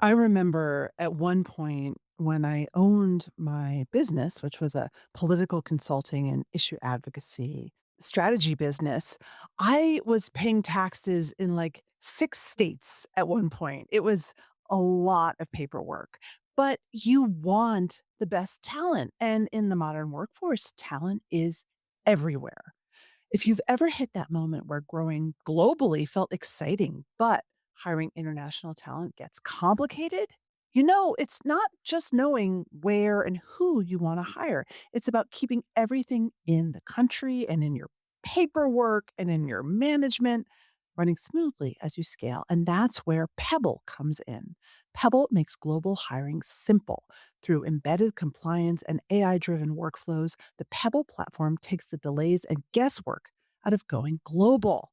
I remember at one point when I owned my business, which was a political consulting and issue advocacy strategy business, I was paying taxes in like 6 states at one point. It was a lot of paperwork, but you want the best talent. And in the modern workforce, talent is everywhere. If you've ever hit that moment where growing globally felt exciting, but hiring international talent gets complicated, it's not just knowing where and who you want to hire. It's about keeping everything in the country and in your paperwork and in your management running smoothly as you scale. And that's where Pebble comes in. Pebble makes global hiring simple. Through embedded compliance and AI driven workflows, the Pebble platform takes the delays and guesswork out of going global.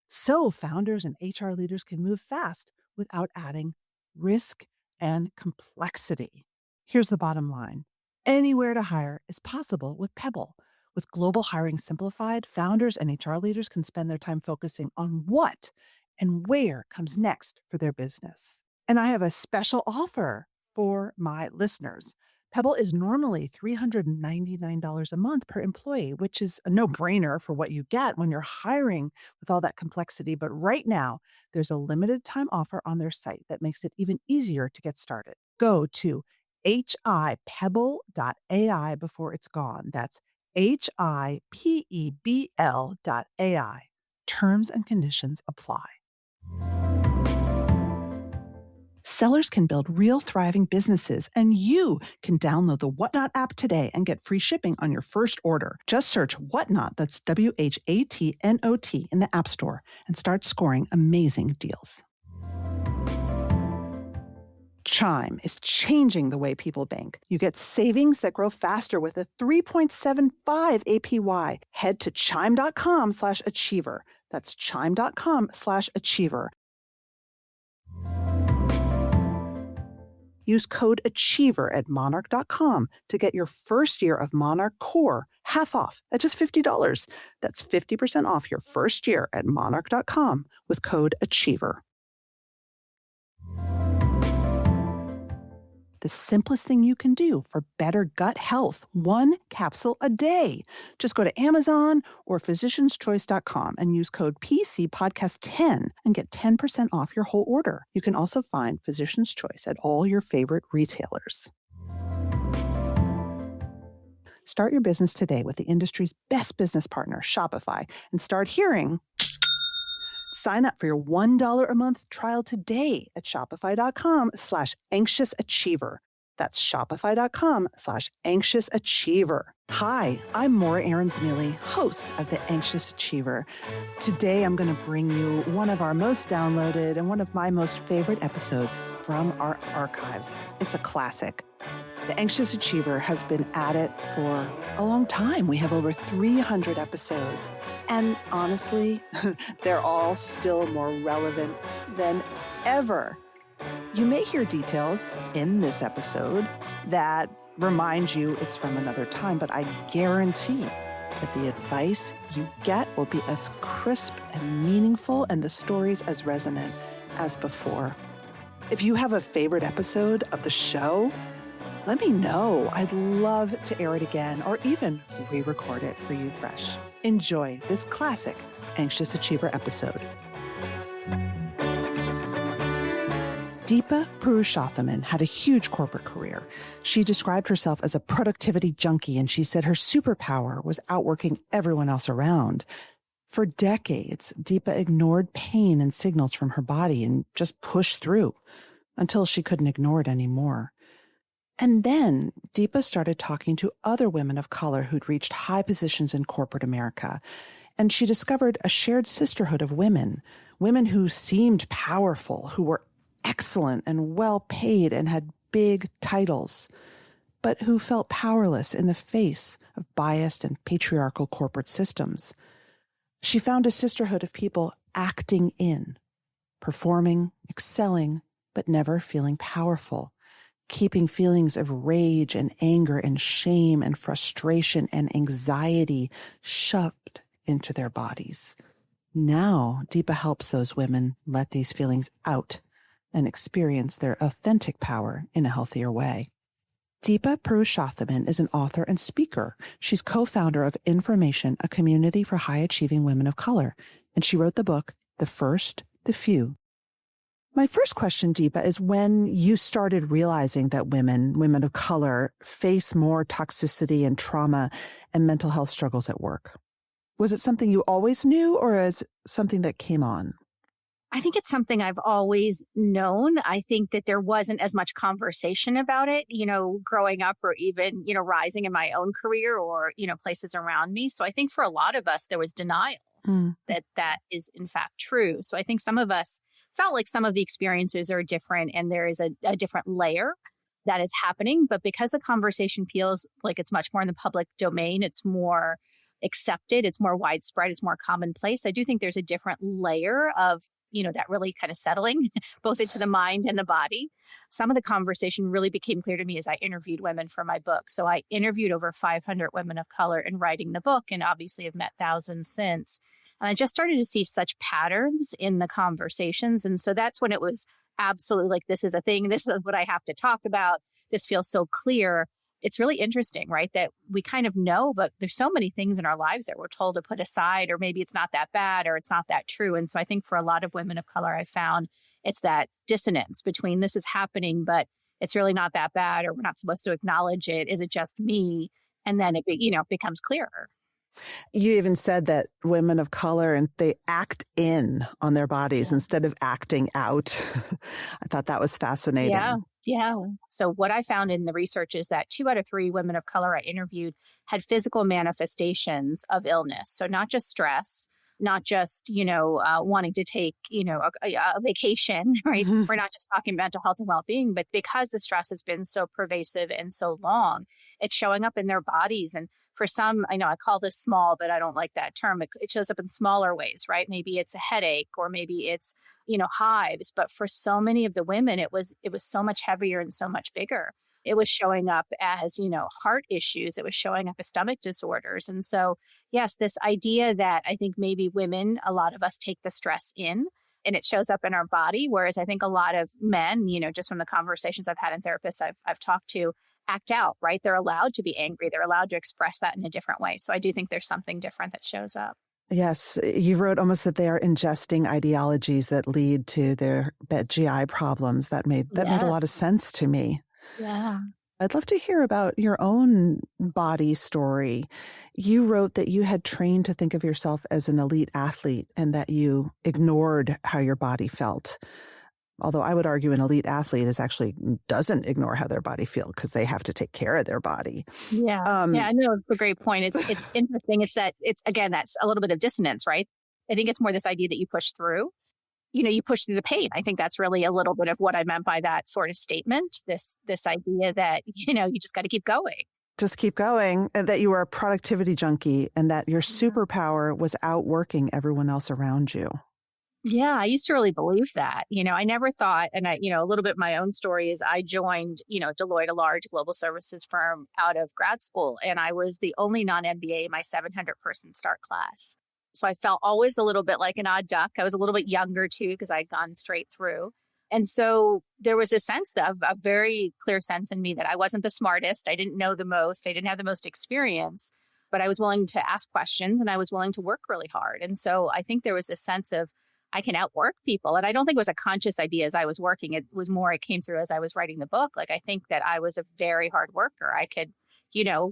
So founders and HR leaders can move fast without adding risk and complexity. Here's the bottom line: anywhere to hire is possible with Pebble. With global hiring simplified, founders and HR leaders can spend their time focusing on what and where comes next for their business. And I have a special offer for my listeners. Pebble is normally $399 a month per employee, which is a no brainer for what you get when you're hiring with all that complexity. But right now, there's a limited time offer on their site that makes it even easier to get started. Go to hipebble.ai before it's gone. That's HIPEBL.ai. Terms and conditions apply. Sellers can build real thriving businesses, and you can download the Whatnot app today and get free shipping on your first order. Just search Whatnot, that's WHATNOT, in the App Store and start scoring amazing deals. Chime is changing the way people bank. You get savings that grow faster with a 3.75 APY. Head to chime.com/achiever. That's chime.com/achiever. Use code ACHIEVER at monarch.com to get your first year of Monarch Core half off at just $50. That's 50% off your first year at monarch.com with code ACHIEVER. The simplest thing you can do for better gut health, one capsule a day. Just go to Amazon or physicianschoice.com and use code PCPodcast10 and get 10% off your whole order. You can also find Physician's Choice at all your favorite retailers. Start your business today with the industry's best business partner, Shopify, and start hearing. Sign up for your $1 a month trial today at shopify.com/anxiousachiever. That's shopify.com/anxiousachiever. Hi, I'm Maura Aarons-Mele, host of The Anxious Achiever. Today, I'm going to bring you one of our most downloaded and one of my most favorite episodes from our archives. It's a classic. The Anxious Achiever has been at it for a long time. We have over 300 episodes. And honestly, they're all still more relevant than ever. You may hear details in this episode that remind you it's from another time, but I guarantee that the advice you get will be as crisp and meaningful and the stories as resonant as before. If you have a favorite episode of the show, let me know. I'd love to air it again or even re-record it for you fresh. Enjoy this classic Anxious Achiever episode. Deepa Purushothaman had a huge corporate career. She described herself as a productivity junkie, and she said her superpower was outworking everyone else around. For decades, Deepa ignored pain and signals from her body and just pushed through until she couldn't ignore it anymore. And then Deepa started talking to other women of color who'd reached high positions in corporate America. And she discovered a shared sisterhood of women who seemed powerful, who were excellent and well paid and had big titles, but who felt powerless in the face of biased and patriarchal corporate systems. She found a sisterhood of people acting in, performing, excelling, but never feeling powerful, keeping feelings of rage and anger and shame and frustration and anxiety shoved into their bodies. Now, Deepa helps those women let these feelings out and experience their authentic power in a healthier way. Deepa Purushothaman is an author and speaker. She's co-founder of Information, a community for high-achieving women of color, and she wrote the book, The First, The Few. My first question, Deepa, is when you started realizing that women of color, face more toxicity and trauma and mental health struggles at work. Was it something you always knew, or is it something that came on? I think it's something I've always known. I think that there wasn't as much conversation about it, growing up or even, rising in my own career or, places around me. So I think for a lot of us, there was denial that is in fact true. So I think some of us felt like some of the experiences are different and there is a different layer that is happening. But because the conversation feels like it's much more in the public domain, it's more accepted, it's more widespread, it's more commonplace. I do think there's a different layer of that really kind of settling both into the mind and the body. Some of the conversation really became clear to me as I interviewed women for my book. So I interviewed over 500 women of color in writing the book, and obviously have met thousands since. And I just started to see such patterns in the conversations. And so that's when it was absolutely like, this is a thing. This is what I have to talk about. This feels so clear. It's really interesting, right? That we kind of know, but there's so many things in our lives that we're told to put aside, or maybe it's not that bad, or it's not that true. And so I think for a lot of women of color, I found it's that dissonance between this is happening, but it's really not that bad, or we're not supposed to acknowledge it. Is it just me? And then it becomes clearer. You even said that women of color, and they act in on their bodies instead of acting out. I thought that was fascinating. Yeah. So what I found in the research is that 2 out of 3 women of color I interviewed had physical manifestations of illness. So not just stress, not just, wanting to take, a vacation, right? Mm-hmm. We're not just talking mental health and well-being, but because the stress has been so pervasive and so long, it's showing up in their bodies. And for some, I know I call this small, but I don't like that term. It shows up in smaller ways, right? Maybe it's a headache, or maybe it's, hives. But for so many of the women, it was so much heavier and so much bigger. It was showing up as, heart issues. It was showing up as stomach disorders. And so, yes, this idea that I think maybe women, a lot of us take the stress in and it shows up in our body. Whereas I think a lot of men, just from the conversations I've had in therapists I've talked to, act out, right? They're allowed to be angry. They're allowed to express that in a different way. So I do think there's something different that shows up. Yes, you wrote almost that they are ingesting ideologies that lead to their GI problems. That made a lot of sense to me. Yeah. I'd love to hear about your own body story. You wrote that you had trained to think of yourself as an elite athlete and that you ignored how your body felt. Although I would argue an elite athlete doesn't ignore how their body feels, because they have to take care of their body. Yeah. I know it's a great point. It's interesting. That's a little bit of dissonance, right? I think it's more this idea that you push through. You push through the pain. I think that's really a little bit of what I meant by that sort of statement. This idea that, you just got to keep going. Just keep going, and that you were a productivity junkie and that your superpower was outworking everyone else around you. Yeah, I used to really believe that. I never thought, and a little bit my own story is I joined, Deloitte, a large global services firm, out of grad school. And I was the only non-MBA in my 700-person start class. So I felt always a little bit like an odd duck. I was a little bit younger too, because I'd gone straight through. And so there was a very clear sense in me that I wasn't the smartest. I didn't know the most. I didn't have the most experience, but I was willing to ask questions and I was willing to work really hard. And so I think there was a sense of, I can outwork people. And I don't think it was a conscious idea as I was working. It was more, it came through as I was writing the book. Like, I think that I was a very hard worker. I could,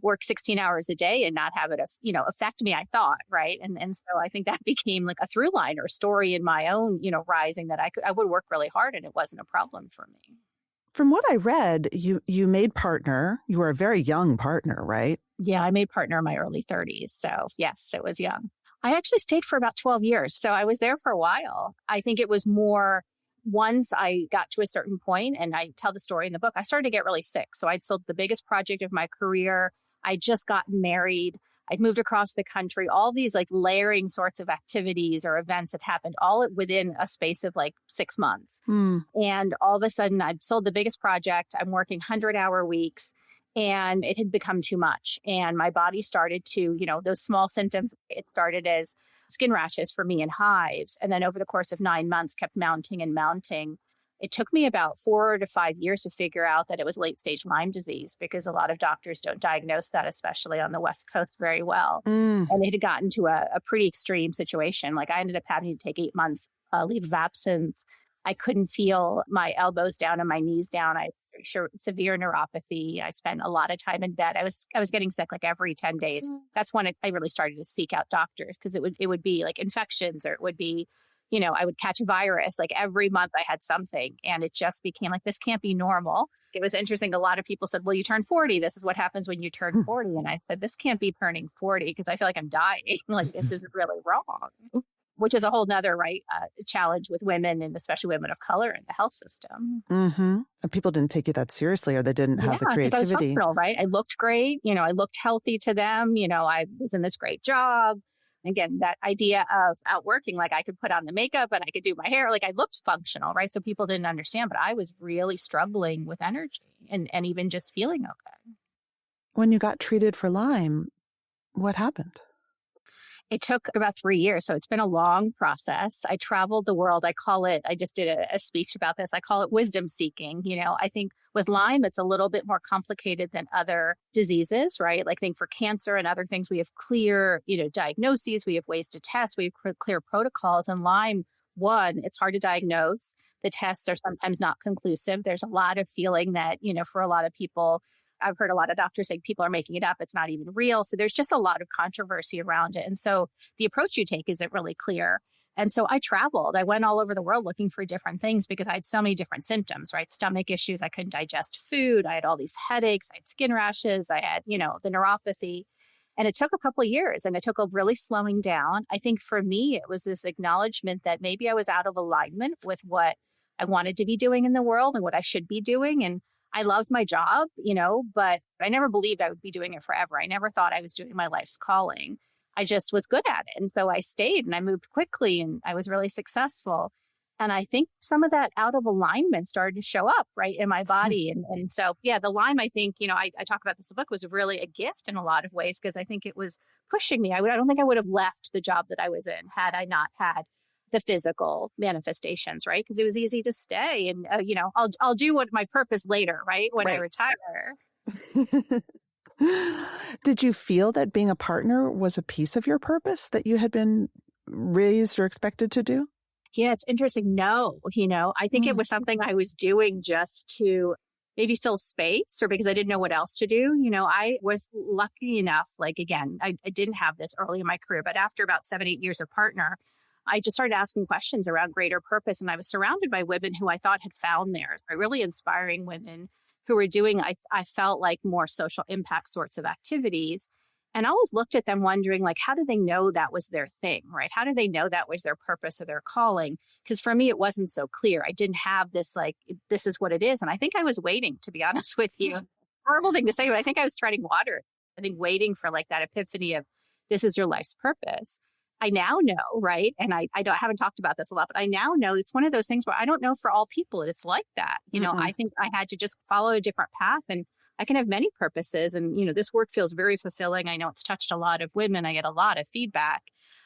work 16 hours a day and not have it, affect me, I thought. Right. And so I think that became like a through line or story in my own, rising, that I would work really hard and it wasn't a problem for me. From what I read, you made partner. You were a very young partner, right? Yeah, I made partner in my early 30s. So yes, it was young. I actually stayed for about 12 years. So I was there for a while. I think it was more once I got to a certain point, and I tell the story in the book, I started to get really sick. So I'd sold the biggest project of my career. I'd just gotten married. I'd moved across the country. All these like layering sorts of activities or events that happened all within a space of like 6 months. And all of a sudden I'd sold the biggest project. I'm working 100-hour weeks. And it had become too much. And my body started to, those small symptoms, it started as skin rashes for me and hives. And then over the course of 9 months kept mounting and mounting. It took me about 4 to 5 years to figure out that it was late stage Lyme disease because a lot of doctors don't diagnose that, especially on the West Coast, very well. Mm. And it had gotten to a pretty extreme situation. Like I ended up having to take 8 months leave of absence. I couldn't feel my elbows down and my knees down. I had severe neuropathy. I spent a lot of time in bed. I was getting sick like every 10 days. That's when I really started to seek out doctors because it would be like infections, or it would be, I would catch a virus. Like every month I had something, and it just became like, this can't be normal. It was interesting. A lot of people said, well, you turn 40. This is what happens when you turn 40. And I said, this can't be turning 40 because I feel like I'm dying. Like this is really wrong, which is a whole nother challenge with women, and especially women of color in the health system. Mm-hmm. And people didn't take you that seriously, or they didn't have the Because I was creativity. functional, right? I looked great. I looked healthy to them. I was in this great job. Again, that idea of outworking, like I could put on the makeup and I could do my hair. Like I looked functional, right? So people didn't understand, but I was really struggling with energy and even just feeling okay. When you got treated for Lyme, what happened? It took about 3 years. So it's been a long process. I traveled the world. I just did a speech about this. I call it wisdom seeking. I think with Lyme, it's a little bit more complicated than other diseases, right? Like think for cancer and other things, we have clear, diagnoses, we have ways to test, we have clear protocols. And Lyme, one, it's hard to diagnose. The tests are sometimes not conclusive. There's a lot of feeling that, for a lot of people, I've heard a lot of doctors say people are making it up. It's not even real. So there's just a lot of controversy around it. And so the approach you take isn't really clear. And so I traveled. I went all over the world looking for different things because I had so many different symptoms, right? Stomach issues. I couldn't digest food. I had all these headaches. I had skin rashes. I had, the neuropathy. And it took a couple of years, and it took a really slowing down. I think for me, it was this acknowledgement that maybe I was out of alignment with what I wanted to be doing in the world and what I should be doing. And I loved my job, but I never believed I would be doing it forever. I never thought I was doing my life's calling. I just was good at it. And so I stayed and I moved quickly and I was really successful. And I think some of that out of alignment started to show up right in my body. And so, the Lyme, I think, I talk about this book, was really a gift in a lot of ways because I think it was pushing me. I don't think I would have left the job that I was in had I not had the physical manifestations, right? Because it was easy to stay and, I'll do what my purpose later, right? When I retire. Did you feel that being a partner was a piece of your purpose that you had been raised or expected to do? Yeah, it's interesting. No, I think it was something I was doing just to maybe fill space or because I didn't know what else to do. I was lucky enough, like, again, I didn't have this early in my career, but after about 7-8 years of partner, I just started asking questions around greater purpose. And I was surrounded by women who I thought had found theirs, really inspiring women who were doing, I felt like more social impact sorts of activities. And I always looked at them wondering, like, how did they know that was their thing, right? How did they know that was their purpose or their calling? Because for me, it wasn't so clear. I didn't have this, like, this is what it is. And I think I was waiting, to be honest with you. Horrible thing to say, but I think I was treading water. I think waiting for like that epiphany of this is your life's purpose. I now know, right? And I haven't talked about this a lot, but I now know it's one of those things where I don't know for all people it's like that. I think I had to just follow a different path, and I can have many purposes. And, this work feels very fulfilling. I know it's touched a lot of women. I get a lot of feedback,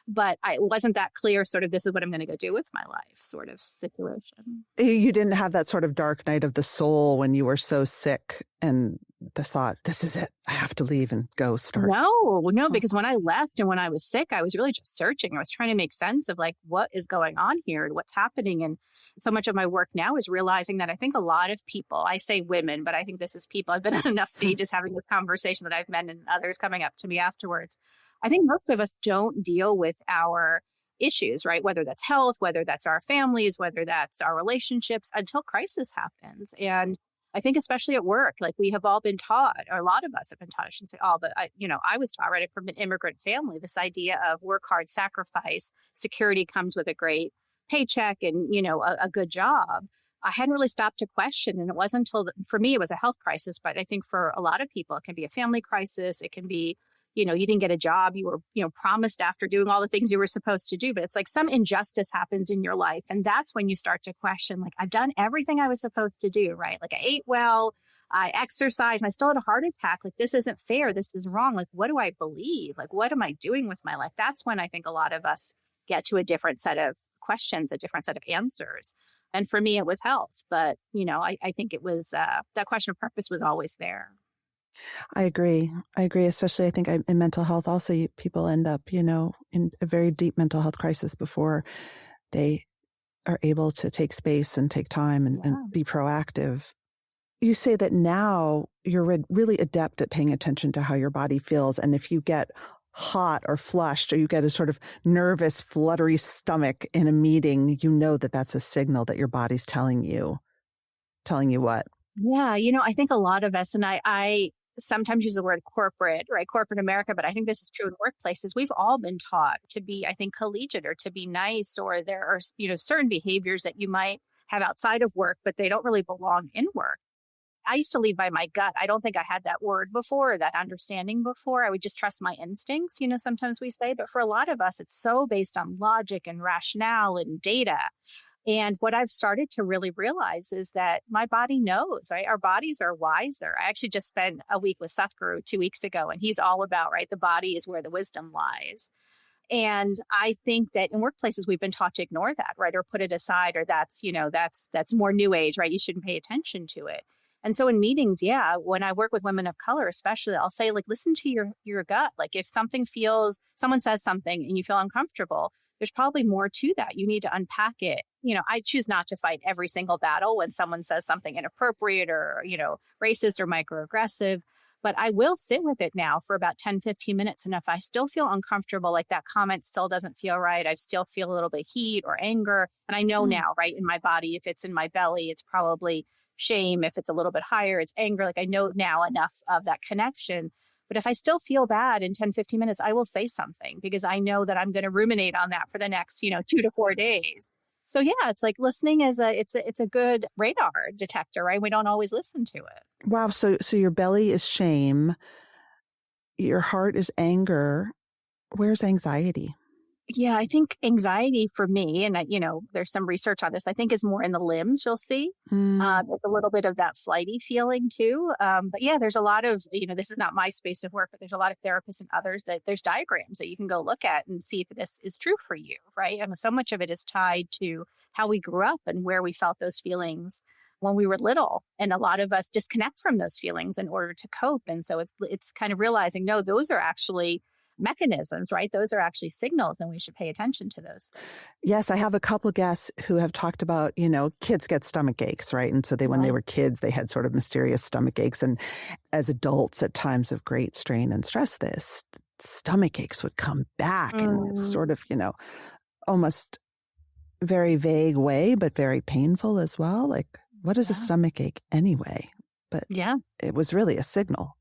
but it wasn't that clear sort of this is what I'm going to go do with my life sort of situation. You didn't have that sort of dark night of the soul when you were so sick and the thought, this is it. I have to leave and go start. No, because when I left and when I was sick, I was really just searching. I was trying to make sense of like, what is going on here and what's happening. And so much of my work now is realizing that I think a lot of people, I say women, but I think this is people. I've been at enough stages having this conversation that I've met and others coming up to me afterwards. I think most of us don't deal with our issues, right? Whether that's health, whether that's our families, whether that's our relationships until crisis happens. And I think especially at work, like we have all been taught, or a lot of us have been taught, I shouldn't say all, but I was taught right from an immigrant family, this idea of work hard, sacrifice, security comes with a great paycheck and, a good job. I hadn't really stopped to question. And it wasn't until, for me, it was a health crisis, but I think for a lot of people, it can be a family crisis. It can be, you didn't get a job. You were, promised after doing all the things you were supposed to do, but it's like some injustice happens in your life. And that's when you start to question, like, I've done everything I was supposed to do, right? Like I ate well, I exercised, and I still had a heart attack. Like, this isn't fair. This is wrong. Like, what do I believe? Like, what am I doing with my life? That's when I think a lot of us get to a different set of questions, a different set of answers. And for me, it was health. But, I think it was that question of purpose was always there. I agree. I agree. Especially, I think in mental health, also, people end up, in a very deep mental health crisis before they are able to take space and take time and Yeah. be proactive. You say that now you're really adept at paying attention to how your body feels. And if you get hot or flushed, or you get a sort of nervous, fluttery stomach in a meeting, you know that that's a signal that your body's telling you what? Yeah. I think a lot of us, and I sometimes use the word corporate, right? Corporate America, but I think this is true in workplaces. We've all been taught to be, I think, collegiate or to be nice, or there are, certain behaviors that you might have outside of work, but they don't really belong in work. I used to lead by my gut. I don't think I had that word before, or that understanding before. I would just trust my instincts, sometimes we say, but for a lot of us, it's so based on logic and rationale and data. And what I've started to really realize is that my body knows, right? Our bodies are wiser. I actually just spent a week with Satguru 2 weeks ago, and he's all about, right, the body is where the wisdom lies. And I think that in workplaces, we've been taught to ignore that, right? Or put it aside, or that's more new age, right? You shouldn't pay attention to it. And so in meetings, yeah, when I work with women of color, especially, I'll say, like, listen to your gut. Like, if someone says something and you feel uncomfortable, there's probably more to that. You need to unpack it. I choose not to fight every single battle when someone says something inappropriate or, racist or microaggressive. But I will sit with it now for about 10, 15 minutes. And if I still feel uncomfortable, like that comment still doesn't feel right, I still feel a little bit heat or anger. And I know Mm. now, right, in my body, if it's in my belly, it's probably shame. If it's a little bit higher, it's anger. Like, I know now enough of that connection. But if I still feel bad in 10, 15 minutes, I will say something, because I know that I'm going to ruminate on that for the next, 2 to 4 days. So yeah, it's like listening is it's a good radar detector, right? We don't always listen to it. Wow. So your belly is shame. Your heart is anger. Where's anxiety? Yeah, I think anxiety for me, and there's some research on this, I think is more in the limbs, you'll see. Mm. There's a little bit of that flighty feeling too. But yeah, there's a lot of, this is not my space of work, but there's a lot of therapists and others that there's diagrams that you can go look at and see if this is true for you, right? And so much of it is tied to how we grew up and where we felt those feelings when we were little. And a lot of us disconnect from those feelings in order to cope. And so it's kind of realizing, no, those are actually mechanisms, right? Those are actually signals, and we should pay attention to those things. Yes, I have a couple of guests who have talked about, kids get stomach aches, right? And so when they Yeah. were kids, they had sort of mysterious stomach aches. And as adults, at times of great strain and stress, this stomach aches would come back in this Mm, sort of, almost very vague way, but very painful as well. Like, what is a yeah. stomach ache anyway? But Yeah. it was really a signal.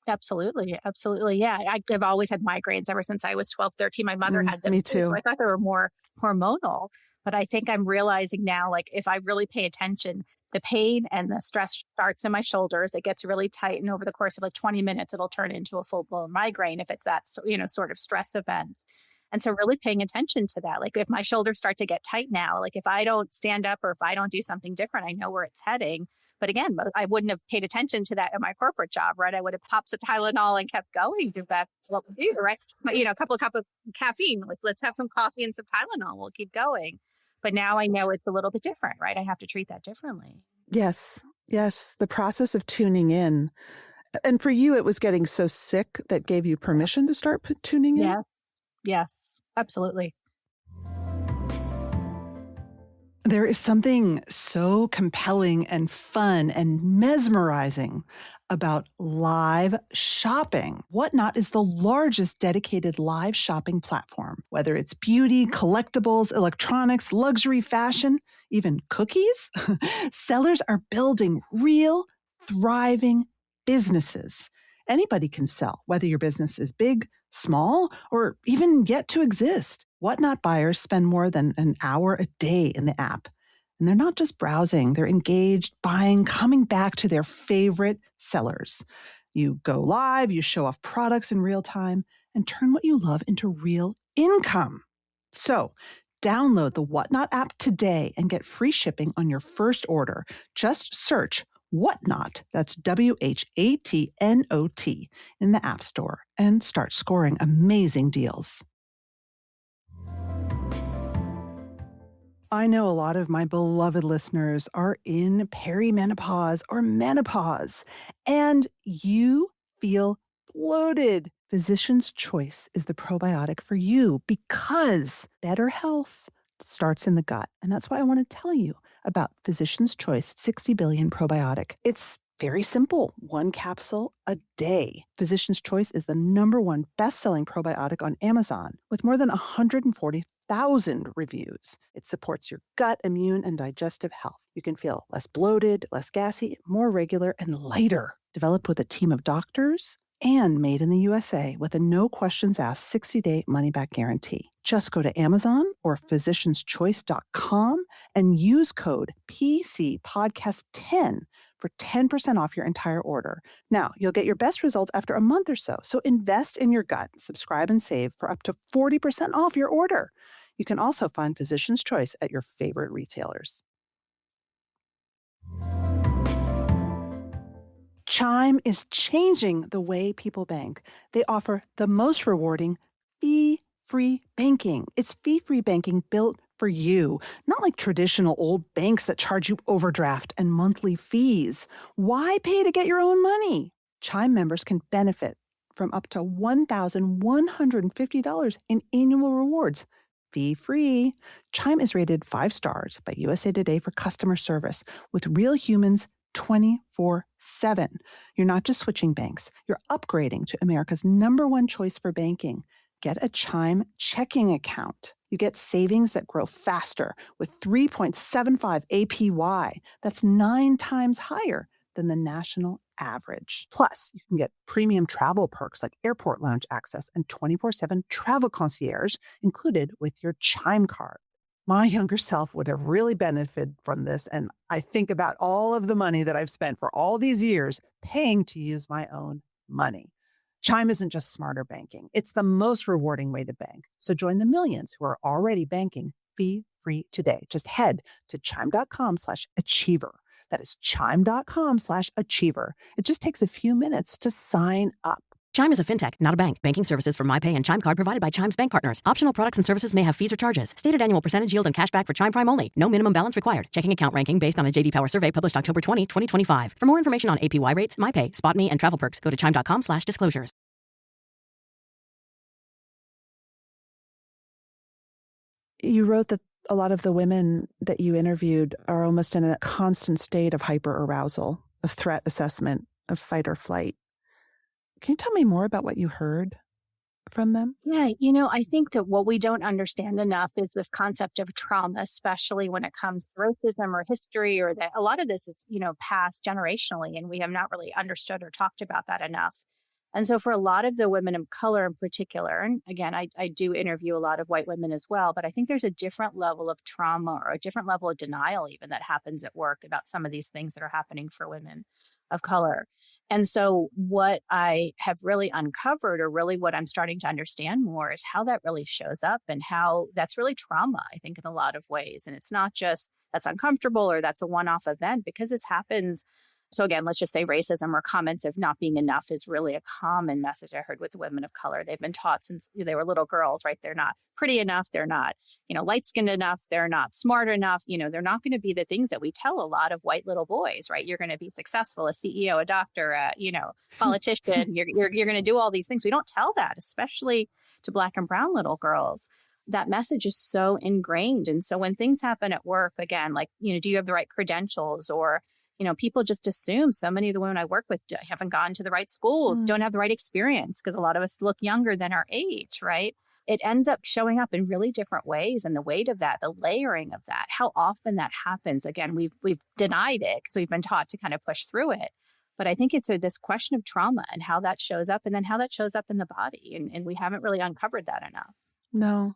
Absolutely. Absolutely. Yeah. I've always had migraines ever since I was 12, 13. My mother had them Me too. So too. I thought they were more hormonal. But I think I'm realizing now, like, if I really pay attention, the pain and the stress starts in my shoulders. It gets really tight. And over the course of like 20 minutes, it'll turn into a full blown migraine if it's that, sort of stress event. And so really paying attention to that. Like, if my shoulders start to get tight now, like if I don't stand up or if I don't do something different, I know where it's heading. But again, I wouldn't have paid attention to that in my corporate job, right? I would have popped some Tylenol and kept going because that's what we do, right? But, a couple of cups of caffeine, let's have some coffee and some Tylenol. We'll keep going. But now I know it's a little bit different, right? I have to treat that differently. Yes. Yes. The process of tuning in. And for you, it was getting so sick that gave you Yeah. permission to start tuning in? Yes. Yes. Absolutely. There is something so compelling and fun and mesmerizing about live shopping. Whatnot is the largest dedicated live shopping platform. Whether it's beauty, collectibles, electronics, luxury fashion, even cookies, sellers are building real, thriving businesses. Anybody can sell, whether your business is big, small, or even yet to exist. Whatnot buyers spend more than an hour a day in the app. And they're not just browsing, they're engaged, buying, coming back to their favorite sellers. You go live, you show off products in real time, and turn what you love into real income. So, download the Whatnot app today and get free shipping on your first order. Just search Whatnot, that's WHATNOT, in the App Store and start scoring amazing deals. I know a lot of my beloved listeners are in perimenopause or menopause, and you feel bloated. Physician's Choice is the probiotic for you because better health starts in the gut. And that's why I want to tell you about Physician's Choice 60 billion probiotic. It's very simple, one capsule a day. Physician's Choice is the number one best-selling probiotic on Amazon with more than 140,000 reviews. It supports your gut, immune, and digestive health. You can feel less bloated, less gassy, more regular, and lighter. Developed with a team of doctors and made in the USA with a no questions asked 60-day money-back guarantee. Just go to Amazon or physicianschoice.com and use code PCPodcast10 for 10% off your entire order. Now, you'll get your best results after a month or so, so invest in your gut. Subscribe and save for up to 40% off your order. You can also find Physician's Choice at your favorite retailers. Chime is changing the way people bank. They offer the most rewarding fee-free banking. It's fee-free banking built for you, not like traditional old banks that charge you overdraft and monthly fees. Why pay to get your own money? Chime members can benefit from up to $1,150 in annual rewards. Fee-free. Chime is rated 5 stars by USA Today for customer service with real humans 24/7. You're not just switching banks, you're upgrading to America's #1 choice for banking. Get a Chime checking account. You get savings that grow faster with 3.75 APY. That's 9 times higher than the national average. Plus, you can get premium travel perks like airport lounge access and 24/7 travel concierge included with your Chime card. My younger self would have really benefited from this, and I think about all of the money that I've spent for all these years paying to use my own money. Chime isn't just smarter banking. It's the most rewarding way to bank. So join the millions who are already banking fee-free today. Just head to chime.com/achiever. That is chime.com/achiever. It just takes a few minutes to sign up. Chime is a fintech, not a bank. Banking services for MyPay and Chime Card provided by Chime's bank partners. Optional products and services may have fees or charges. Stated annual percentage yield and cashback for Chime Prime only. No minimum balance required. Checking account ranking based on a JD Power survey published October 20, 2025. For more information on APY rates, MyPay, SpotMe, and travel perks, go to chime.com/disclosures. You wrote that a lot of the women that you interviewed are almost in a constant state of hyperarousal, of threat assessment, of fight or flight. Can you tell me more about what you heard from them? Yeah, I think that what we don't understand enough is this concept of trauma, especially when it comes to racism or history, or that a lot of this is, passed generationally, and we have not really understood or talked about that enough. And so for a lot of the women of color in particular, and again, I do interview a lot of white women as well, but I think there's a different level of trauma or a different level of denial even that happens at work about some of these things that are happening for women of color. And so what I have really uncovered, or really what I'm starting to understand more, is how that really shows up and how that's really trauma, I think, in a lot of ways. And it's not just that's uncomfortable or that's a one-off event, because this happens. So again, let's just say racism or comments of not being enough is really a common message I heard with women of color. They've been taught since they were little girls, right? They're not pretty enough. They're not, light-skinned enough. They're not smart enough. They're not going to be the things that we tell a lot of white little boys, right? You're going to be successful, a CEO, a doctor, politician. You're going to do all these things. We don't tell that, especially to Black and brown little girls. That message is so ingrained. And so when things happen at work, again, like, do you have the right credentials? Or people just assume, so many of the women I work with haven't gone to the right schools, don't have the right experience, because a lot of us look younger than our age, right? It ends up showing up in really different ways, and the weight of that, the layering of that, how often that happens. Again, we've denied it because we've been taught to kind of push through it. But I think it's this question of trauma and how that shows up, and then how that shows up in the body. And we haven't really uncovered that enough. No.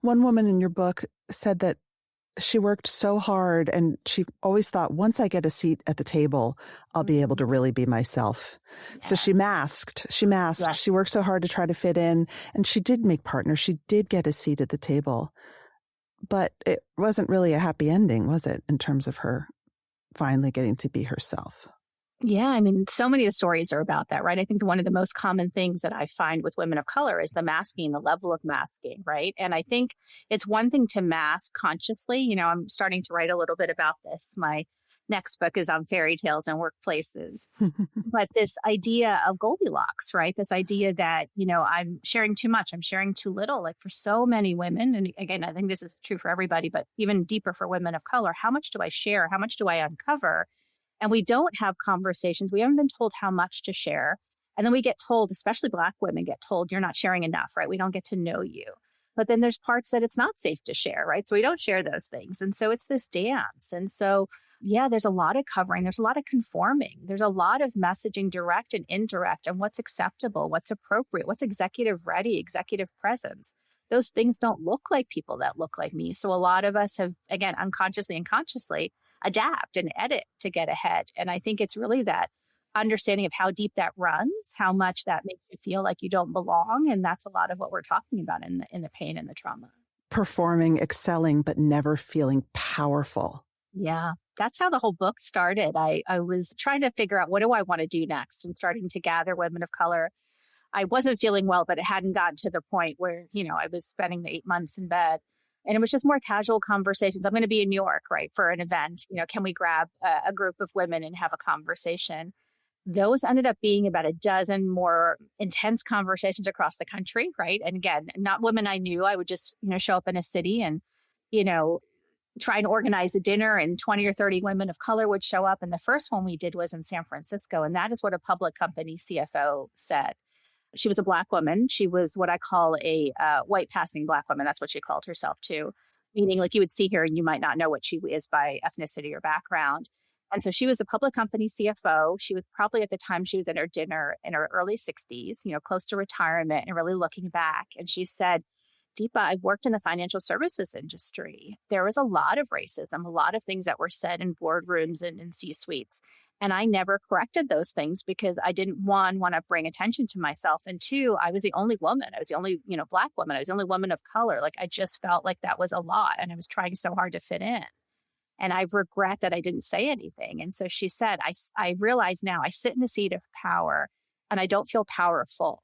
One woman in your book said that she worked so hard, and she always thought, once I get a seat at the table, I'll be able to really be myself. Yeah. So she masked. Yeah. She worked so hard to try to fit in, and she did make partners. She did get a seat at the table, but it wasn't really a happy ending, was it, in terms of her finally getting to be herself? Yeah, I mean, so many of the stories are about that, right? I think one of the most common things that I find with women of color is the masking, the level of masking, right? And I think it's one thing to mask consciously. I'm starting to write a little bit about this. My next book is on fairy tales and workplaces. But this idea of Goldilocks, right? This idea that, I'm sharing too much, I'm sharing too little, like for so many women. And again, I think this is true for everybody, but even deeper for women of color. How much do I share? How much do I uncover? And we don't have conversations. We haven't been told how much to share. And then we get told, especially Black women get told, you're not sharing enough, right? We don't get to know you. But then there's parts that it's not safe to share, right? So we don't share those things. And so it's this dance. And so, yeah, there's a lot of covering. There's a lot of conforming. There's a lot of messaging, direct and indirect, and what's acceptable, what's appropriate, what's executive ready, executive presence. Those things don't look like people that look like me. So a lot of us have, again, unconsciously and consciously adapt and edit to get ahead. And I think it's really that understanding of how deep that runs, how much that makes you feel like you don't belong. And that's a lot of what we're talking about in the pain and the trauma. Performing, excelling, but never feeling powerful. Yeah, that's how the whole book started. I was trying to figure out, what do I want to do next, and starting to gather women of color. I wasn't feeling well, but it hadn't gotten to the point where, I was spending the 8 months in bed. And it was just more casual conversations. I'm going to be in New York, right, for an event. Can we grab a group of women and have a conversation? Those ended up being about a dozen more intense conversations across the country, right? And again, not women I knew. I would just, show up in a city and, try and organize a dinner, and 20 or 30 women of color would show up. And the first one we did was in San Francisco. And that is what a public company CFO said. She was a Black woman. She was what I call a white passing Black woman. That's what she called herself too. Meaning, like, you would see her and you might not know what she is by ethnicity or background. And so she was a public company CFO. She was probably, at the time she was at her dinner, in her early 60s, close to retirement and really looking back. And she said, Deepa, I worked in the financial services industry. There was a lot of racism, a lot of things that were said in boardrooms and in C-suites. And I never corrected those things because I didn't, one, want to bring attention to myself. And two, I was the only woman. I was the only, Black woman. I was the only woman of color. Like, I just felt like that was a lot. And I was trying so hard to fit in. And I regret that I didn't say anything. And so she said, I realize now I sit in a seat of power and I don't feel powerful.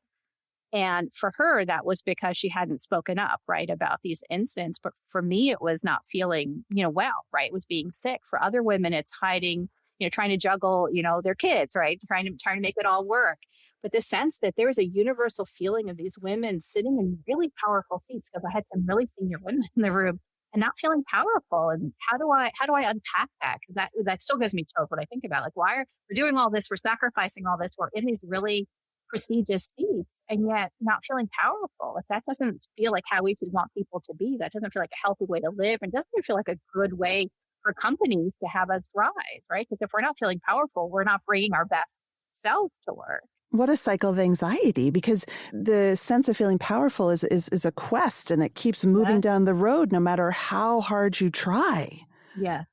And for her, that was because she hadn't spoken up, right, about these incidents. But for me, it was not feeling, well, right? It was being sick. For other women, it's hiding, trying to juggle, their kids, right? Trying to make it all work. But the sense that there was a universal feeling of these women sitting in really powerful seats, because I had some really senior women in the room, and not feeling powerful. And how do I unpack that? Because that still gives me chills when I think about it. Like, why are we doing all this? We're sacrificing all this. We're in these really prestigious seats and yet not feeling powerful. If that doesn't feel like how we would want people to be, that doesn't feel like a healthy way to live, and doesn't feel like a good way for companies to have us thrive, right? Because if we're not feeling powerful, we're not bringing our best selves to work. What a cycle of anxiety, because the sense of feeling powerful is a quest, and it keeps moving down the road no matter how hard you try. Yes.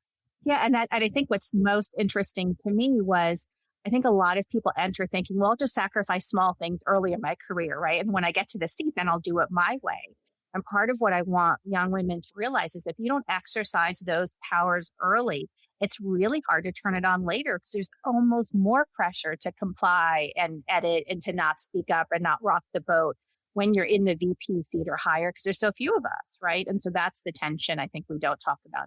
Yeah. And I think what's most interesting to me was, I think a lot of people enter thinking, well, I'll just sacrifice small things early in my career, right? And when I get to the seat, then I'll do it my way. And part of what I want young women to realize is if you don't exercise those powers early, it's really hard to turn it on later, because there's almost more pressure to comply and edit and to not speak up and not rock the boat when you're in the VP seat or higher, because there's so few of us, right? And so that's the tension I think we don't talk about.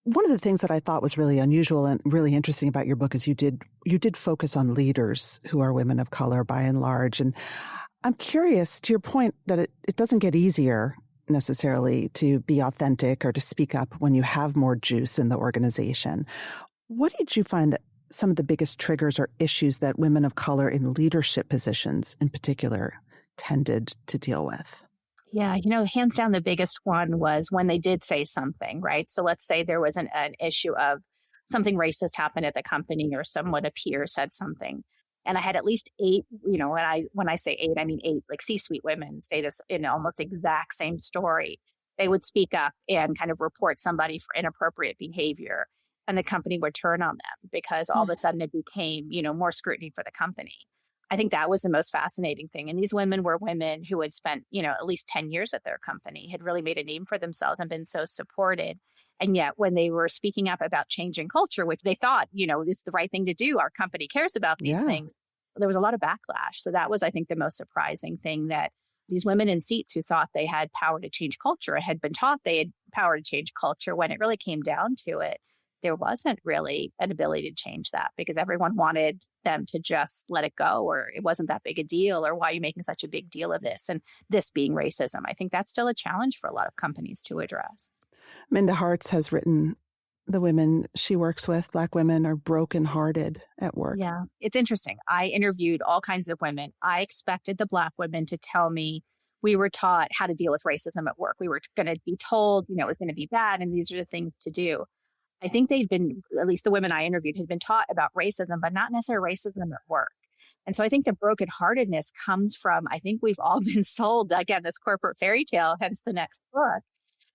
One of the things that I thought was really unusual and really interesting about your book is you did focus on leaders who are women of color by and large. And I'm curious, to your point, that it doesn't get easier necessarily to be authentic or to speak up when you have more juice in the organization. What did you find that some of the biggest triggers or issues that women of color in leadership positions in particular tended to deal with? Yeah, hands down, the biggest one was when they did say something, right? So let's say there was an issue of something racist happened at the company, or someone, a peer, said something. And I had at least 8, when I say 8, I mean 8, like C-suite women say this in almost exact same story. They would speak up and kind of report somebody for inappropriate behavior, and the company would turn on them because all of a sudden it became, more scrutiny for the company. I think that was the most fascinating thing. And these women were women who had spent, at least 10 years at their company, had really made a name for themselves and been so supported. And yet when they were speaking up about changing culture, which they thought, this is the right thing to do, our company cares about these Yeah. things, there was a lot of backlash. So that was, I think, the most surprising thing, that these women in seats who thought they had power to change culture had been taught they had power to change culture. When it really came down to it, there wasn't really an ability to change that, because everyone wanted them to just let it go, or it wasn't that big a deal, or why are you making such a big deal of this? And this being racism, I think that's still a challenge for a lot of companies to address. Minda Harts has written, the women she works with, Black women, are brokenhearted at work. Yeah, it's interesting. I interviewed all kinds of women. I expected the Black women to tell me we were taught how to deal with racism at work. We were going to be told, it was going to be bad, and these are the things to do. I think they'd been, at least the women I interviewed, had been taught about racism, but not necessarily racism at work. And so I think the brokenheartedness comes from, I think we've all been sold, again, this corporate fairy tale, hence the next book,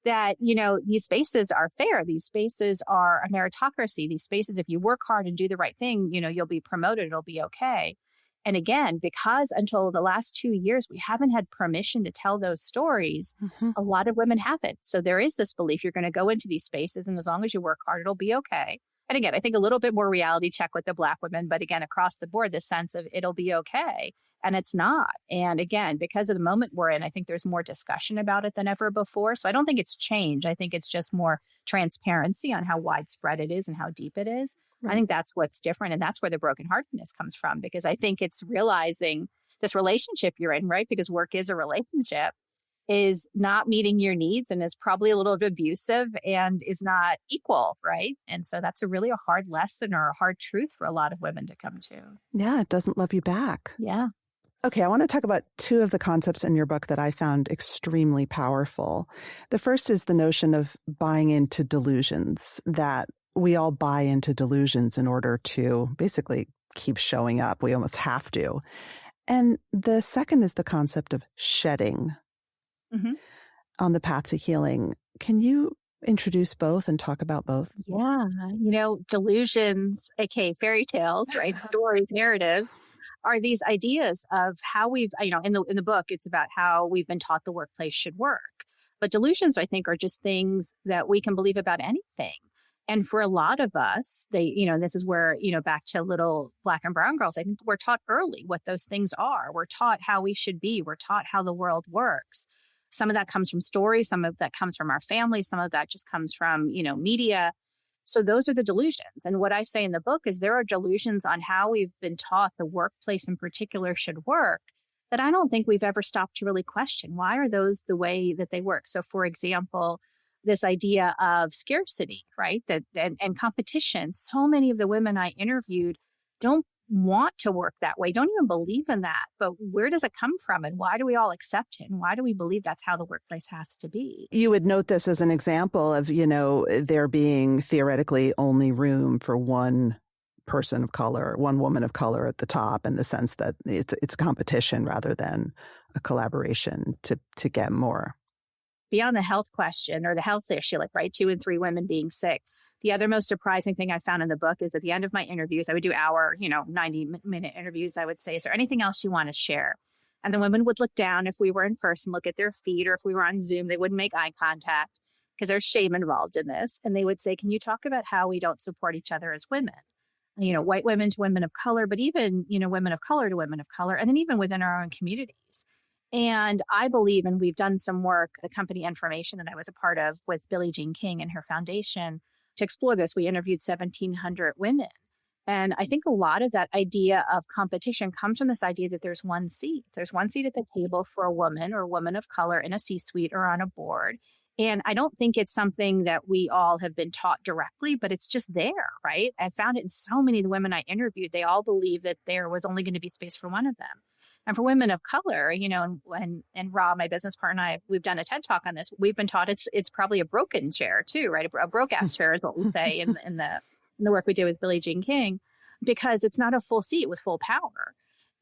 that, these spaces are fair. These spaces are a meritocracy. These spaces, if you work hard and do the right thing, you'll be promoted. It'll be okay. And again, because until the last 2 years, we haven't had permission to tell those stories, a lot of women haven't. So there is this belief you're going to go into these spaces, and as long as you work hard, it'll be okay. And again, I think a little bit more reality check with the Black women, but again, across the board, this sense of it'll be okay. And it's not. And again, because of the moment we're in, I think there's more discussion about it than ever before. So I don't think it's change. I think it's just more transparency on how widespread it is and how deep it is. Right. I think that's what's different. And that's where the brokenheartedness comes from, because I think it's realizing this relationship you're in, right? Because work is a relationship, is not meeting your needs and is probably a little bit abusive and is not equal, right? And so that's a hard lesson or a hard truth for a lot of women to come to. Yeah, it doesn't love you back. Yeah. Okay, I want to talk about two of the concepts in your book that I found extremely powerful. The first is the notion of buying into delusions, that we all buy into delusions in order to basically keep showing up. We almost have to. And the second is the concept of shedding on the path to healing. Can you introduce both and talk about both? Yeah. Delusions, aka fairy tales, right? Stories, narratives, are these ideas of how we've, in the book, it's about how we've been taught the workplace should work. But delusions, I think, are just things that we can believe about anything. And for a lot of us, this is where, back to little Black and brown girls, I think we're taught early what those things are. We're taught how we should be. We're taught how the world works. Some of that comes from stories. Some of that comes from our family. Some of that just comes from, media. So those are the delusions. And what I say in the book is there are delusions on how we've been taught the workplace in particular should work that I don't think we've ever stopped to really question. Why are those the way that they work? So for example, this idea of scarcity, right? And competition. So many of the women I interviewed don't want to work that way, don't even believe in that. But where does it come from? And why do we all accept it? And why do we believe that's how the workplace has to be? You would note this as an example of, there being theoretically only room for one person of color, one woman of color at the top, in the sense that it's competition rather than a collaboration to get more. Beyond the health question or the health issue, like, right, 2 in 3 women being sick. The other most surprising thing I found in the book is at the end of my interviews, I would do 90-minute interviews. I would say, is there anything else you want to share? And the women would look down if we were in person, look at their feet, or if we were on Zoom, they wouldn't make eye contact because there's shame involved in this. And they would say, can you talk about how we don't support each other as women? White women to women of color, but even, women of color to women of color, and then even within our own communities. And I believe, and we've done some work, the company Information that I was a part of with Billie Jean King and her foundation to explore this. We interviewed 1,700 women. And I think a lot of that idea of competition comes from this idea that there's one seat. There's one seat at the table for a woman or a woman of color in a C-suite or on a board. And I don't think it's something that we all have been taught directly, but it's just there, right? I found it in so many of the women I interviewed. They all believed that there was only going to be space for one of them. And for women of color, and Rob, my business partner, and I, we've done a TED Talk on this. We've been taught it's probably a broken chair too, right? A broke-ass chair is what we say in the work we did with Billie Jean King, because it's not a full seat with full power.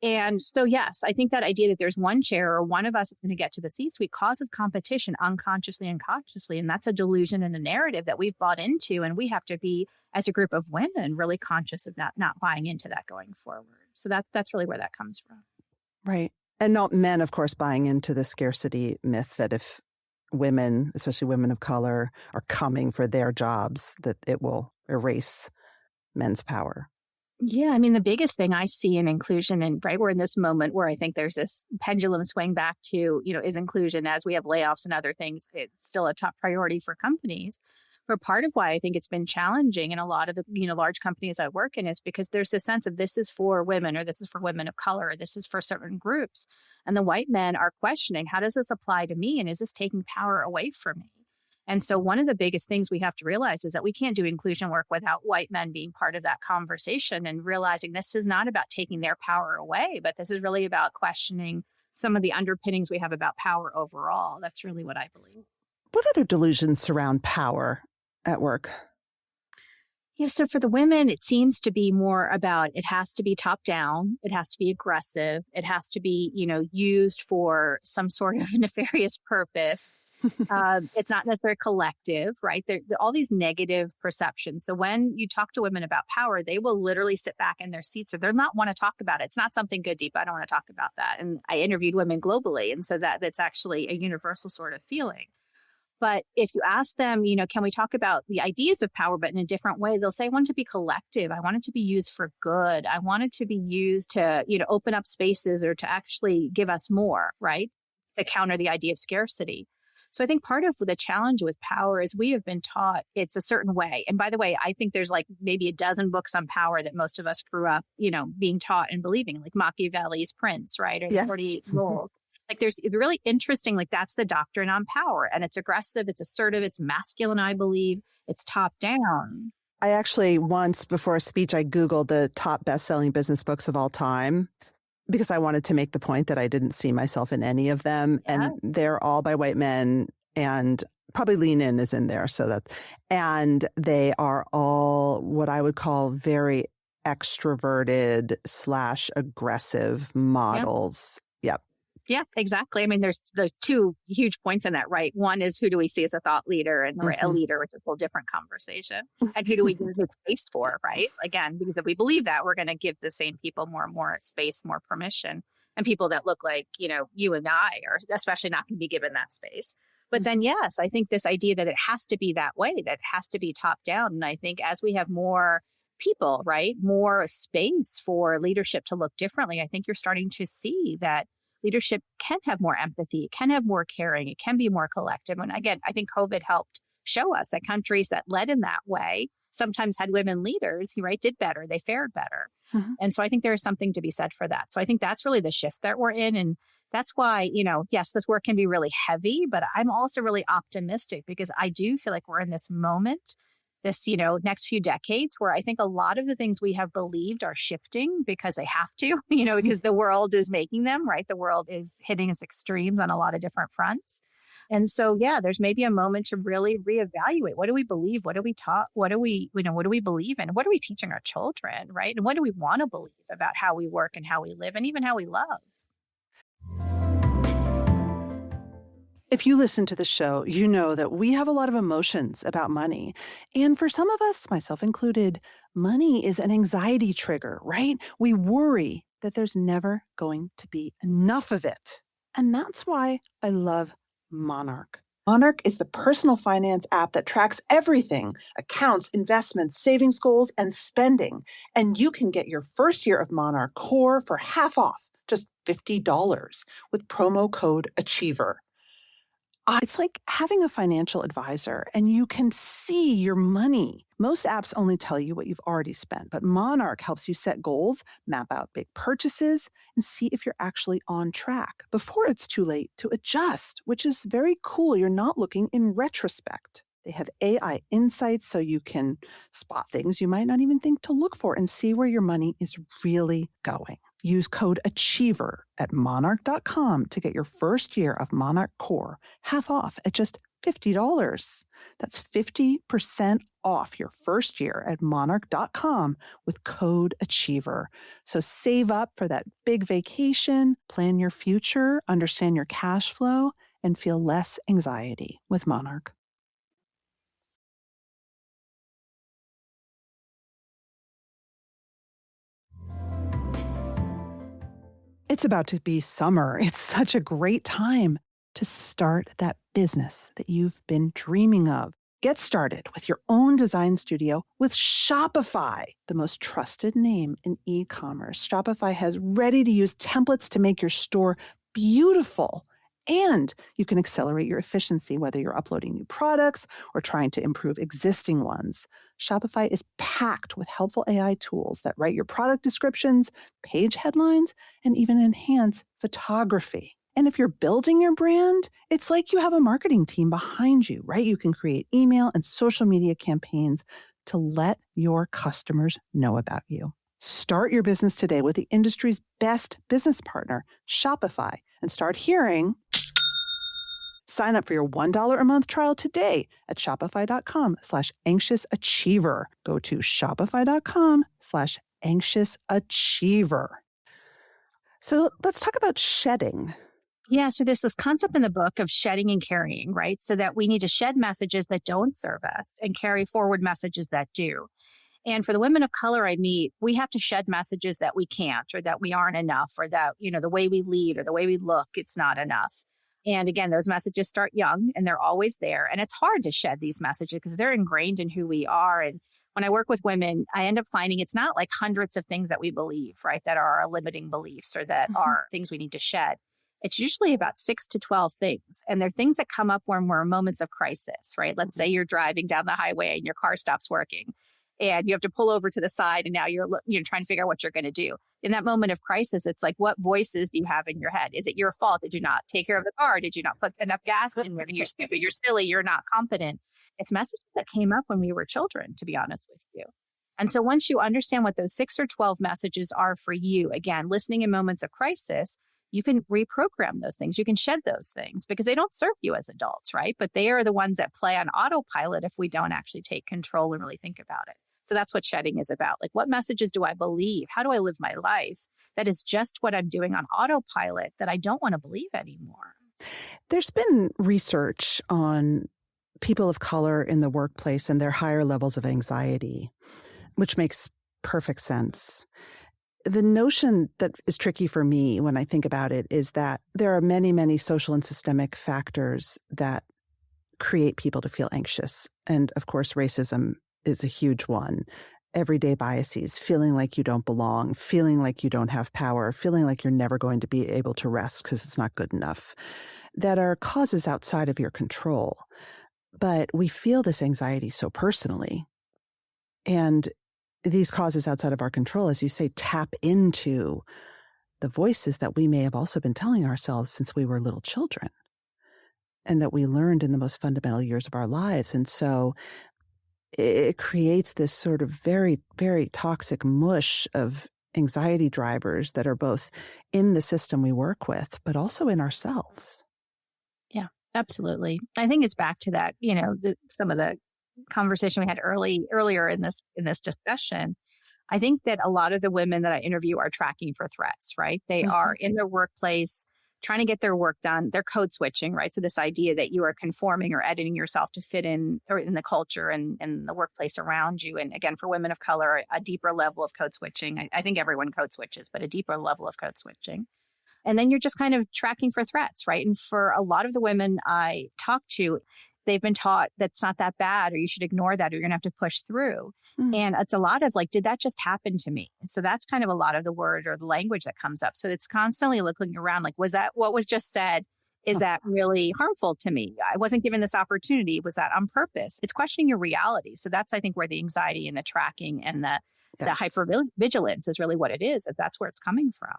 And so, yes, I think that idea that there's one chair or one of us is going to get to the C-suite causes competition unconsciously and consciously. And that's a delusion and a narrative that we've bought into. And we have to be, as a group of women, really conscious of not buying into that going forward. So that's really where that comes from. Right. And not men, of course, buying into the scarcity myth that if women, especially women of color, are coming for their jobs, that it will erase men's power. Yeah, I mean, the biggest thing I see in inclusion, and right, we're in this moment where I think there's this pendulum swing back to, is inclusion as we have layoffs and other things. It's still a top priority for companies. But part of why I think it's been challenging in a lot of the, large companies I work in is because there's a sense of this is for women, or this is for women of color, or this is for certain groups. And the white men are questioning, how does this apply to me? And is this taking power away from me? And so one of the biggest things we have to realize is that we can't do inclusion work without white men being part of that conversation and realizing this is not about taking their power away, but this is really about questioning some of the underpinnings we have about power overall. That's really what I believe. What other delusions surround power at work? Yeah, so for the women, it seems to be more about it has to be top down, it has to be aggressive, it has to be, used for some sort of nefarious purpose. It's not necessarily collective, right? All these negative perceptions. So when you talk to women about power, they will literally sit back in their seats, or they're not want to talk about it. It's not something good, Deepa. I don't want to talk about that. And I interviewed women globally, and so that's actually a universal sort of feeling. But if you ask them, can we talk about the ideas of power, but in a different way, they'll say, I want it to be collective. I want it to be used for good. I want it to be used to, open up spaces or to actually give us more, right? To counter the idea of scarcity. So I think part of the challenge with power is we have been taught it's a certain way. And by the way, I think there's like maybe a dozen books on power that most of us grew up, being taught and believing, like Machiavelli's Prince, right? Or the 48 Rules. Like there's really interesting, like that's the doctrine on power, and it's aggressive, it's assertive, it's masculine, I believe, it's top down. I actually once before a speech, I Googled the top best-selling business books of all time because I wanted to make the point that I didn't see myself in any of them. Yeah. And they're all by white men, and probably Lean In is in there. And they are all what I would call very extroverted / aggressive models. Yep. Yeah, exactly. I mean, there's two huge points in that, right? One is who do we see as a thought leader and a leader, which is a whole different conversation. And who do we give space for, right? Again, because if we believe that, we're going to give the same people more space, more permission. And people that look like, you and I are especially not going to be given that space. But then, yes, I think this idea that it has to be that way, that it has to be top down. And I think as we have more people, right, more space for leadership to look differently, I think you're starting to see that leadership can have more empathy, can have more caring, it can be more collective. And again, I think COVID helped show us that countries that led in that way sometimes had women leaders who, right, did better, they fared better. And so I think there is something to be said for that. So I think that's really the shift that we're in. And that's why, yes, this work can be really heavy, but I'm also really optimistic because I do feel like we're in this moment, this, next few decades where I think a lot of the things we have believed are shifting because they have to, because the world is making them, right? The world is hitting us extremes on a lot of different fronts. And so, yeah, there's maybe a moment to really reevaluate. What do we believe? What do we taught? What do we believe in? What are we teaching our children, right? And what do we want to believe about how we work and how we live and even how we love? If you listen to the show, you know that we have a lot of emotions about money. And for some of us, myself included, money is an anxiety trigger, right? We worry that there's never going to be enough of it. And that's why I love Monarch. Monarch is the personal finance app that tracks everything: accounts, investments, savings goals, and spending. And you can get your first year of Monarch Core for half off, just $50 with promo code Achiever. It's like having a financial advisor, and you can see your money. Most apps only tell you what you've already spent, but Monarch helps you set goals, map out big purchases, and see if you're actually on track before it's too late to adjust, which is very cool. You're not looking in retrospect. They have AI insights so you can spot things you might not even think to look for and see where your money is really going. Use code Achiever at monarch.com to get your first year of Monarch Core half off at just $50. That's 50% off your first year at monarch.com with code Achiever. So save up for that big vacation, plan your future, understand your cash flow, and feel less anxiety with Monarch. It's about to be summer. It's such a great time. to start that business that you've been dreaming of. Get started with your own design studio with Shopify, the most trusted name in e-commerce. Shopify has ready-to-use templates to make your store beautiful. And you can accelerate your efficiency, whether you're uploading new products or trying to improve existing ones. Shopify is packed with helpful AI tools that write your product descriptions, page headlines, and even enhance photography. And if you're building your brand, it's like you have a marketing team behind you, right? You can create email and social media campaigns to let your customers know about you. Start your business today with the industry's best business partner, Shopify, and start hearing. Sign up for your $1 a month trial today at shopify.com/anxiousachiever. Go to shopify.com/anxiousachiever. So let's talk about shedding. Yeah. So there's this concept in the book of shedding and carrying, right? So that we need to shed messages that don't serve us and carry forward messages that do. And for the women of color I meet, we have to shed messages that we can't, or that we aren't enough, or that, the way we lead or the way we look, it's not enough. And again, those messages start young and they're always there. And it's hard to shed these messages because they're ingrained in who we are. And when I work with women, I end up finding it's not like hundreds of things that we believe, right, that are our limiting beliefs or that are things we need to shed. It's usually about 6 to 12 things. And they're things that come up when we're in moments of crisis, right? Let's say you're driving down the highway and your car stops working and you have to pull over to the side and now you're trying to figure out what you're going to do. In that moment of crisis, it's like, what voices do you have in your head? Is it your fault? Did you not take care of the car? Did you not put enough gas in it? You're stupid, you're silly, you're not competent. It's messages that came up when we were children, to be honest with you. And so once you understand what those 6 or 12 messages are for you, again, listening in moments of crisis, you can reprogram those things. You can shed those things because they don't serve you as adults, right? But they are the ones that play on autopilot if we don't actually take control and really think about it. So that's what shedding is about. Like, what messages do I believe? How do I live my life? That is just what I'm doing on autopilot that I don't want to believe anymore. There's been research on people of color in the workplace and their higher levels of anxiety, which makes perfect sense. The notion that is tricky for me when I think about it is that there are many, many social and systemic factors that create people to feel anxious. And of course, racism is a huge one. Everyday biases, feeling like you don't belong, feeling like you don't have power, feeling like you're never going to be able to rest because it's not good enough, that are causes outside of your control. But we feel this anxiety so personally. And these causes outside of our control, as you say, tap into the voices that we may have also been telling ourselves since we were little children and that we learned in the most fundamental years of our lives. And so it creates this sort of very, very toxic mush of anxiety drivers that are both in the system we work with, but also in ourselves. Yeah, absolutely. I think it's back to that, some of the conversation we had earlier in this discussion. I think that a lot of the women that I interview are tracking for threats, right? They are in their workplace trying to get their work done. They're code switching, right? So this idea that you are conforming or editing yourself to fit in or in the culture and the workplace around you. And again, for women of color, a deeper level of code switching. I think everyone code switches, but a deeper level of code switching. And then you're just kind of tracking for threats, right? And for a lot of the women I talk to, they've been taught that's not that bad, or you should ignore that, or you're going to have to push through. And it's a lot of like, did that just happen to me? So that's kind of a lot of the word or the language that comes up. So it's constantly looking around like, was that what was just said? Is that really harmful to me? I wasn't given this opportunity. Was that on purpose? It's questioning your reality. So that's, I think, where the anxiety and the tracking and the hypervigilance is really what it is. If that's where it's coming from.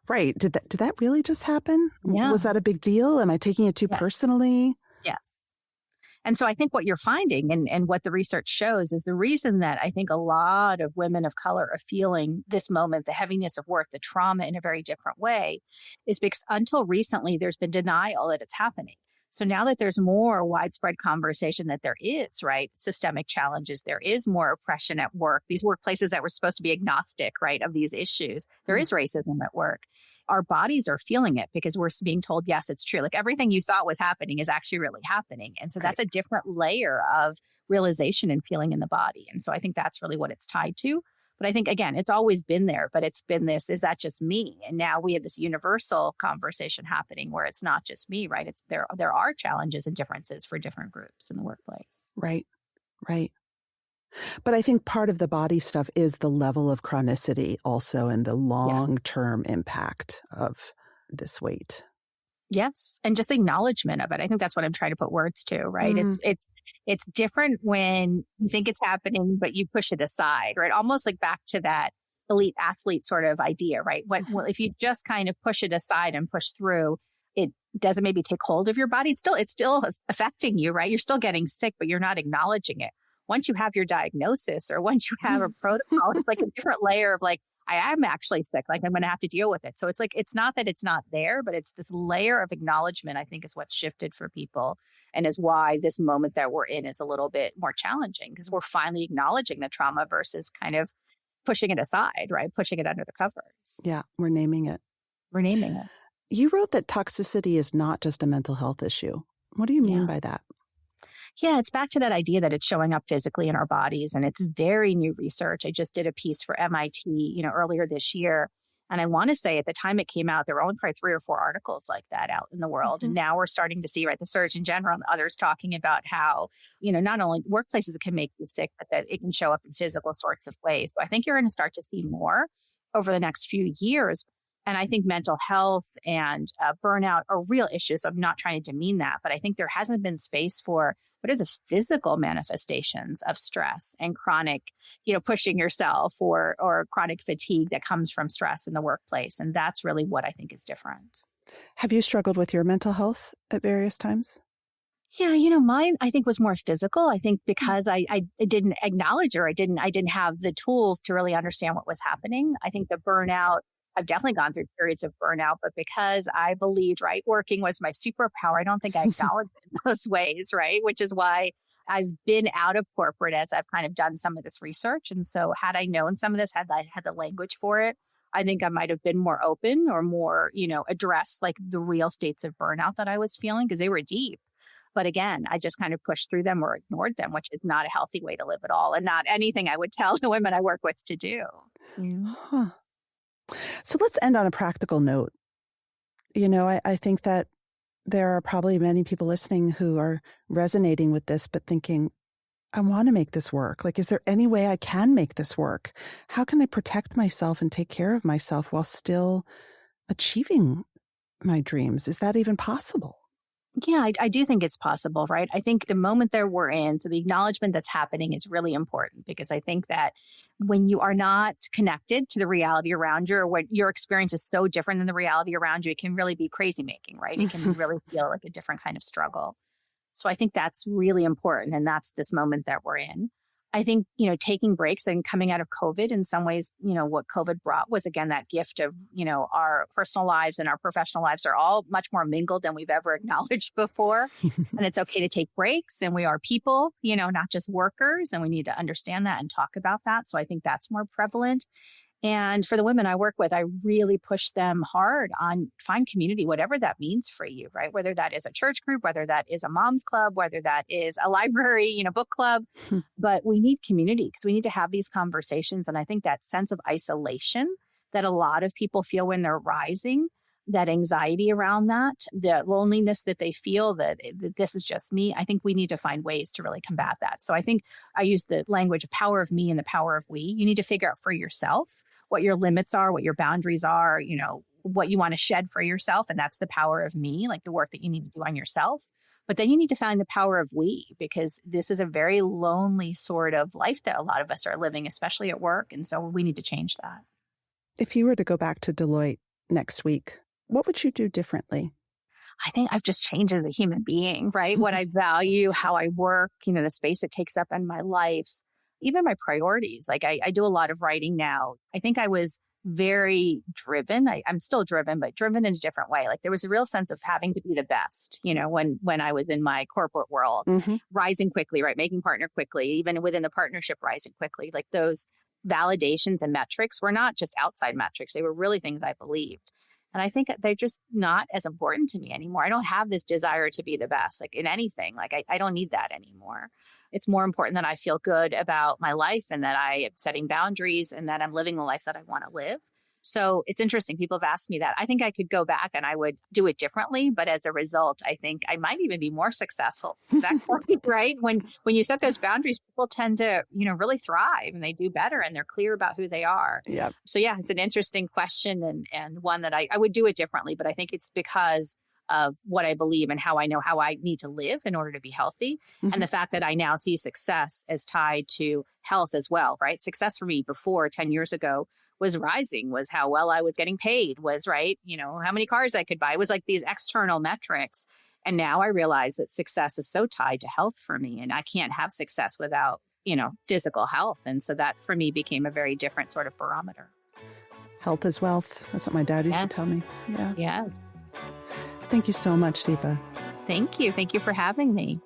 Right. Did that really just happen? Yeah. Was that a big deal? Am I taking it too personally? Yes. And so I think what you're finding and what the research shows is the reason that I think a lot of women of color are feeling this moment, the heaviness of work, the trauma in a very different way, is because until recently, there's been denial that it's happening. So now that there's more widespread conversation that there is, right, systemic challenges, there is more oppression at work, these workplaces that were supposed to be agnostic, right, of these issues, there is racism at work. Our bodies are feeling it because we're being told, yes, it's true. Like everything you thought was happening is actually really happening. And so that's a different layer of realization and feeling in the body. And so I think that's really what it's tied to. But I think, again, it's always been there, but it's been this, is that just me? And now we have this universal conversation happening where it's not just me, right? It's there are challenges and differences for different groups in the workplace. Right. Right. But I think part of the body stuff is the level of chronicity also and the Yes. long-term impact of this weight. Yes. And just acknowledgement of it. I think that's what I'm trying to put words to, right? Mm. It's different when you think it's happening, but you push it aside, right? Almost like back to that elite athlete sort of idea, right? Well, if you just kind of push it aside and push through, it doesn't maybe take hold of your body. It's still affecting you, right? You're still getting sick, but you're not acknowledging it. Once you have your diagnosis or once you have a protocol, it's like a different layer of like, I am actually sick, like I'm going to have to deal with it. So it's like, it's not that it's not there, but it's this layer of acknowledgement, I think, is what's shifted for people and is why this moment that we're in is a little bit more challenging because we're finally acknowledging the trauma versus kind of pushing it aside, right? Pushing it under the covers. Yeah, we're naming it. We're naming it. You wrote that toxicity is not just a mental health issue. What do you mean by that? Yeah, it's back to that idea that it's showing up physically in our bodies. And it's very new research. I just did a piece for MIT, earlier this year. And I want to say at the time it came out, there were only probably 3 or 4 articles like that out in the world. And now we're starting to see, right, the Surgeon General and others talking about how, not only workplaces can make you sick, but that it can show up in physical sorts of ways. So I think you're going to start to see more over the next few years. And I think mental health and burnout are real issues. I'm not trying to demean that, but I think there hasn't been space for what are the physical manifestations of stress and chronic, pushing yourself or chronic fatigue that comes from stress in the workplace. And that's really what I think is different. Have you struggled with your mental health at various times? Yeah, mine I think was more physical. I think because I didn't acknowledge or I didn't have the tools to really understand what was happening. I think the burnout, I've definitely gone through periods of burnout, but because I believed, right, working was my superpower, I don't think I acknowledged it in those ways, right? Which is why I've been out of corporate as I've kind of done some of this research. And so had I known some of this, had I had the language for it, I think I might have been more open or more, addressed like the real states of burnout that I was feeling because they were deep. But again, I just kind of pushed through them or ignored them, which is not a healthy way to live at all and not anything I would tell the women I work with to do. Yeah. Huh. So let's end on a practical note. I think that there are probably many people listening who are resonating with this, but thinking, I want to make this work. Like, is there any way I can make this work? How can I protect myself and take care of myself while still achieving my dreams? Is that even possible? Yeah, I do think it's possible, right? I think the moment that we're in, so the acknowledgement that's happening is really important because I think that when you are not connected to the reality around you or when your experience is so different than the reality around you, it can really be crazy making, right? It can really feel like a different kind of struggle. So I think that's really important. And that's this moment that we're in. I think, taking breaks and coming out of COVID in some ways, what COVID brought was, again, that gift of, our personal lives and our professional lives are all much more mingled than we've ever acknowledged before. And it's okay to take breaks and we are people, not just workers. And we need to understand that and talk about that. So I think that's more prevalent. And for the women I work with, I really push them hard on find community, whatever that means for you, right? Whether that is a church group, whether that is a mom's club, whether that is a library, book club. But we need community because we need to have these conversations. And I think that sense of isolation that a lot of people feel when they're rising, that anxiety around that, the loneliness that they feel that this is just me. I think we need to find ways to really combat that. So I think I use the language of power of me and the power of we. You need to figure out for yourself what your limits are, what your boundaries are, what you want to shed for yourself. And that's the power of me, like the work that you need to do on yourself. But then you need to find the power of we, because this is a very lonely sort of life that a lot of us are living, especially at work. And so we need to change that. If you were to go back to Deloitte next week, what would you do differently? I think I've just changed as a human being, right? What I value, how I work, the space it takes up in my life, even my priorities. Like I do a lot of writing now. I think I was very driven. I'm still driven, but driven in a different way. Like there was a real sense of having to be the best, when I was in my corporate world, rising quickly, right? Making partner quickly, even within the partnership, rising quickly. Like those validations and metrics were not just outside metrics. They were really things I believed. And I think they're just not as important to me anymore. I don't have this desire to be the best, like in anything. Like I don't need that anymore. It's more important that I feel good about my life and that I am setting boundaries and that I'm living the life that I want to live. So it's interesting. People have asked me that. I think I could go back and I would do it differently. But as a result, I think I might even be more successful. Exactly. Right. When you set those boundaries, people tend to, really thrive and they do better and they're clear about who they are. Yeah. So yeah, it's an interesting question and one that I would do it differently. But I think it's because of what I believe and how I know how I need to live in order to be healthy. Mm-hmm. And the fact that I now see success as tied to health as well, right? Success for me before 10 years ago was rising, was how well I was getting paid, was right, how many cars I could buy. It was like these external metrics. And now I realize that success is so tied to health for me. And I can't have success without, physical health. And so that for me became a very different sort of barometer. Health is wealth. That's what my dad used to tell me. Yeah. Yes. Thank you so much, Deepa. Thank you. Thank you for having me.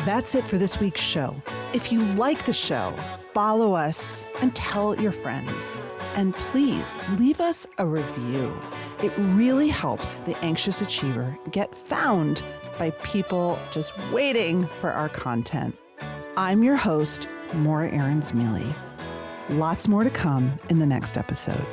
That's it for this week's show. If you like the show, follow us and tell your friends. And please leave us a review. It really helps the anxious achiever get found by people just waiting for our content. I'm your host, Maura Aarons-Mele. Lots more to come in the next episode.